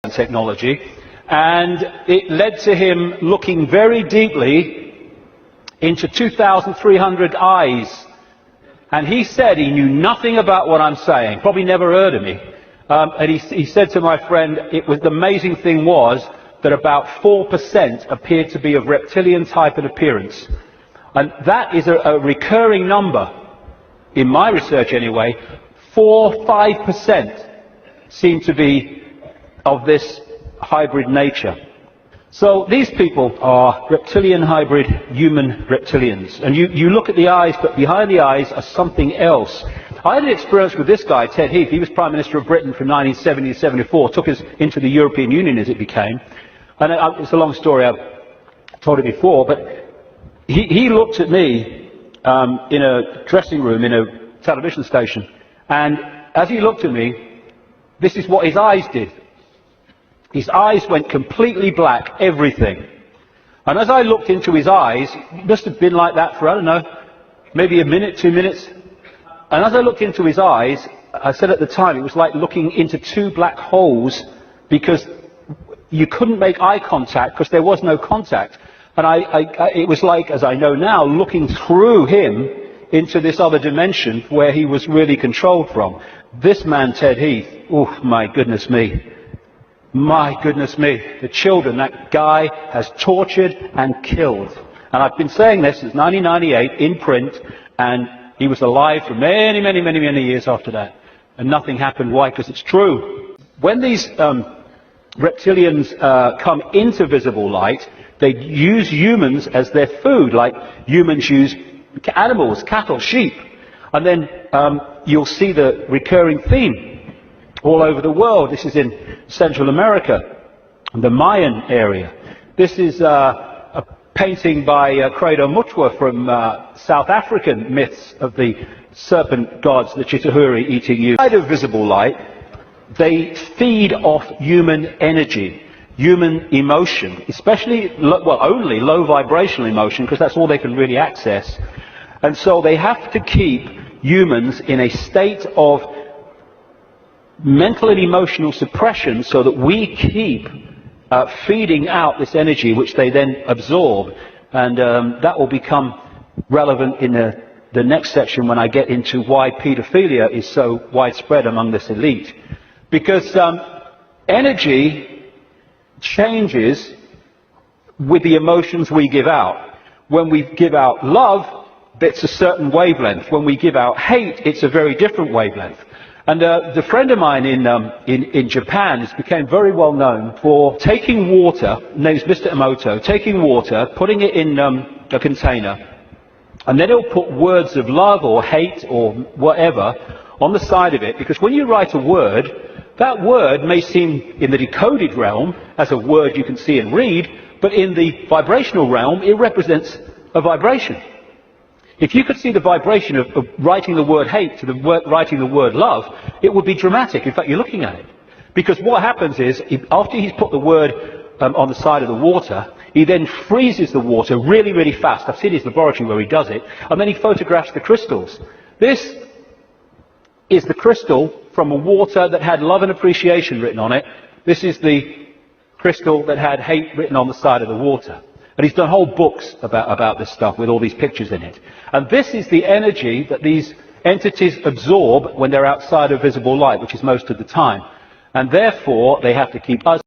technology, and it led to him looking very deeply into 2,300 eyes. And he said he knew nothing about what I'm saying, probably never heard of me. And he said to my friend, the amazing thing was that about 4% appeared to be of reptilian type and appearance. And that is a recurring number, in my research anyway. 4-5% seem to be of this hybrid nature. So these people are reptilian hybrid human reptilians. And you look at the eyes, but behind the eyes are something else. I had an experience with this guy, Ted Heath. He was Prime Minister of Britain from 1970 to 74, took us into the European Union as it became. And it's a long story, I've told it before, but he looked at me in a dressing room in a television station, and as he looked at me, this is what his eyes did. His eyes went completely black, everything. And as I looked into his eyes, it must have been like that for, I don't know, maybe a minute, 2 minutes. And as I looked into his eyes, I said at the time, it was like looking into two black holes, because you couldn't make eye contact because there was no contact. And it was like, as I know now, looking through him into this other dimension where he was really controlled from. This man, Ted Heath, oh my goodness me. My goodness me, the children that guy has tortured and killed. And I've been saying this since 1998 in print, and he was alive for many, many, many, many years after that. And nothing happened. Why? Because it's true. When these reptilians come into visible light, they use humans as their food, like humans use animals, cattle, sheep. And then you'll see the recurring theme all over the world. This is in Central America, the Mayan area. This is a painting by Credo Mutwa from South African myths of the serpent gods, the Chitahuri eating you. Inside of visible light, they feed off human energy, human emotion, especially, well, only low vibrational emotion, because that's all they can really access. And so they have to keep humans in a state of mental and emotional suppression so that we keep feeding out this energy, which they then absorb. And that will become relevant in the next section when I get into why paedophilia is so widespread among this elite. Because energy changes with the emotions we give out. When we give out love, it's a certain wavelength. When we give out hate, it's a very different wavelength. And the friend of mine in Japan has become very well known for taking water, his name is Mr. Emoto, taking water, putting it in a container, and then he'll put words of love or hate or whatever on the side of it, because when you write a word, that word may seem in the decoded realm as a word you can see and read, but in the vibrational realm it represents a vibration. If you could see the vibration of writing the word hate to writing the word love, it would be dramatic. In fact, you're looking at it. Because what happens is, after he's put the word on the side of the water, he then freezes the water really, really fast. I've seen his laboratory where he does it. And then he photographs the crystals. This is the crystal from a water that had love and appreciation written on it. This is the crystal that had hate written on the side of the water. And he's done whole books about this stuff with all these pictures in it. And this is the energy that these entities absorb when they're outside of visible light, which is most of the time. And therefore, they have to keep us